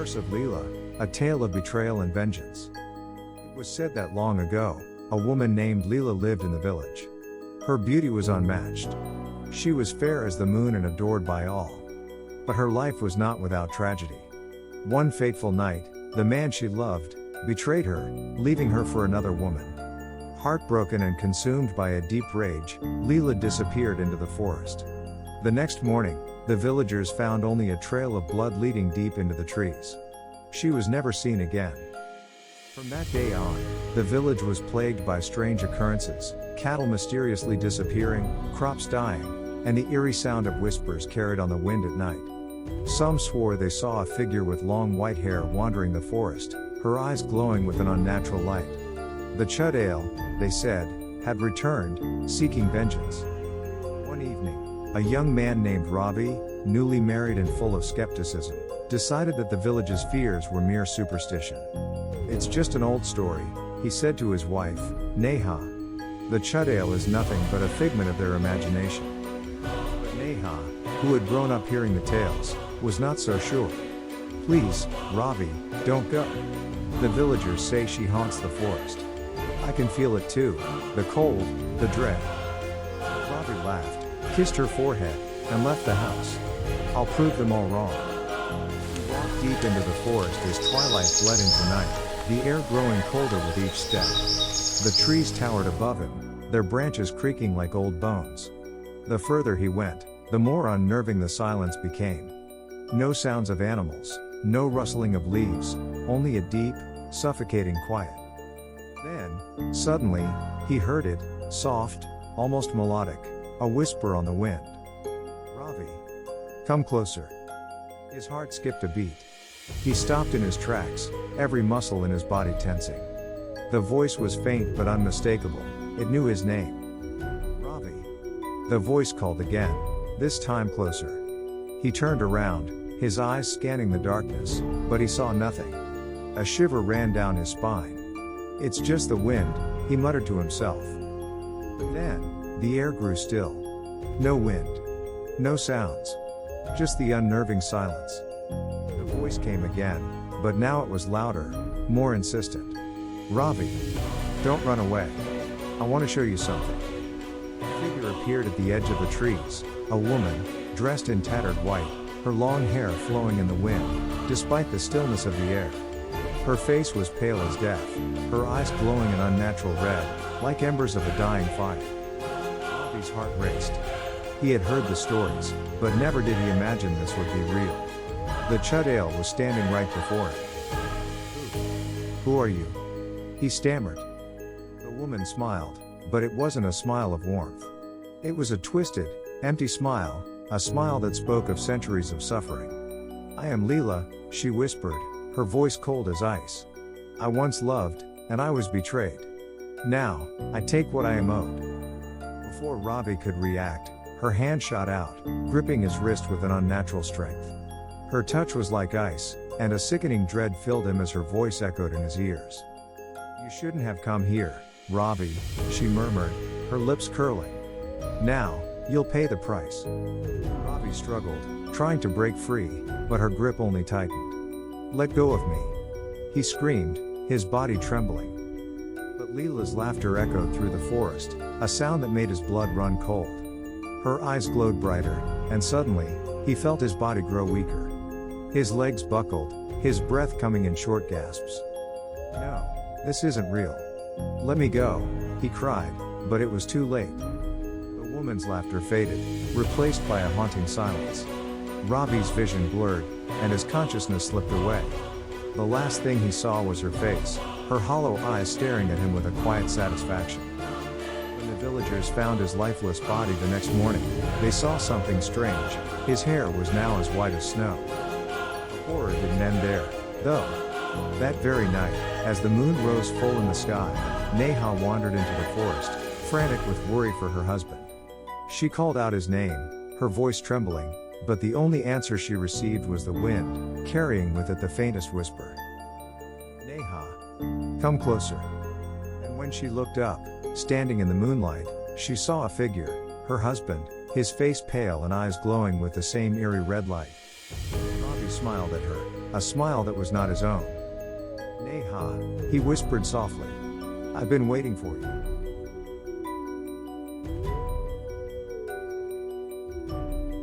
Curse of Leela, a tale of betrayal and vengeance. It was said that long ago, a woman named Leela lived in the village. Her beauty was unmatched. She was fair as the moon and adored by all. But her life was not without tragedy. One fateful night, the man she loved betrayed her, leaving her for another woman. Heartbroken and consumed by a deep rage, Leela disappeared into the forest. The next morning, the villagers found only a trail of blood leading deep into the trees. She was never seen again. From that day on, the village was plagued by strange occurrences, cattle mysteriously disappearing, crops dying, and the eerie sound of whispers carried on the wind at night. Some swore they saw a figure with long white hair wandering the forest, her eyes glowing with an unnatural light. The Ttales'n'myths, they said, had returned, seeking vengeance. One evening, a young man named Ravi, newly married and full of skepticism, decided that the village's fears were mere superstition. "It's just an old story," he said to his wife, Neha. "The Ttales'n'myths is nothing but a figment of their imagination." But Neha, who had grown up hearing the tales, was not so sure. "Please, Ravi, don't go. The villagers say she haunts the forest. I can feel it too, the cold, the dread." Ravi laughed, kissed her forehead, and left the house. "I'll prove them all wrong." He walked deep into the forest as twilight bled into night, the air growing colder with each step. The trees towered above him, their branches creaking like old bones. The further he went, the more unnerving the silence became. No sounds of animals, no rustling of leaves, only a deep, suffocating quiet. Then, suddenly, he heard it, soft, almost melodic, a whisper on the wind. "Ravi, come closer." His heart skipped a beat. He stopped in his tracks, every muscle in his body tensing. The voice was faint but unmistakable, it knew his name. "Ravi." The voice called again, this time closer. He turned around, his eyes scanning the darkness, but he saw nothing. A shiver ran down his spine. "It's just the wind," he muttered to himself. But then, the air grew still. No wind. No sounds. Just the unnerving silence. The voice came again, but now it was louder, more insistent. "Ravi, don't run away. I want to show you something." A figure appeared at the edge of the trees, a woman, dressed in tattered white, her long hair flowing in the wind, despite the stillness of the air. Her face was pale as death, her eyes glowing an unnatural red, like embers of a dying fire. Ravi's heart raced. He had heard the stories, but never did he imagine this would be real. The Ttales'n'myths was standing right before him. "Who are you?" he stammered. The woman smiled, but it wasn't a smile of warmth. It was a twisted, empty smile, a smile that spoke of centuries of suffering. "I am Leela," she whispered, her voice cold as ice. "I once loved, and I was betrayed. Now, I take what I am owed." Before Ravi could react, her hand shot out, gripping his wrist with an unnatural strength. Her touch was like ice, and a sickening dread filled him as her voice echoed in his ears. "You shouldn't have come here, Ravi," she murmured, her lips curling. "Now, you'll pay the price." Ravi struggled, trying to break free, but her grip only tightened. "Let go of me," he screamed, his body trembling. But Leela's laughter echoed through the forest, a sound that made his blood run cold. Her eyes glowed brighter, and suddenly, he felt his body grow weaker. His legs buckled, his breath coming in short gasps. "No, this isn't real. Let me go," he cried, but it was too late. The woman's laughter faded, replaced by a haunting silence. Ravi's vision blurred, and his consciousness slipped away. The last thing he saw was her face, her hollow eyes staring at him with a quiet satisfaction. When the villagers found his lifeless body the next morning, they saw something strange. His hair was now as white as snow. The horror didn't end there, though. That very night, as the moon rose full in the sky, Neha wandered into the forest, frantic with worry for her husband. She called out his name, her voice trembling, but the only answer she received was the wind, carrying with it the faintest whisper. "Neha, come closer." And when she looked up, standing in the moonlight, she saw a figure, her husband, his face pale and eyes glowing with the same eerie red light. Ravi smiled at her, a smile that was not his own. Neha, he whispered softly. I've been waiting for you.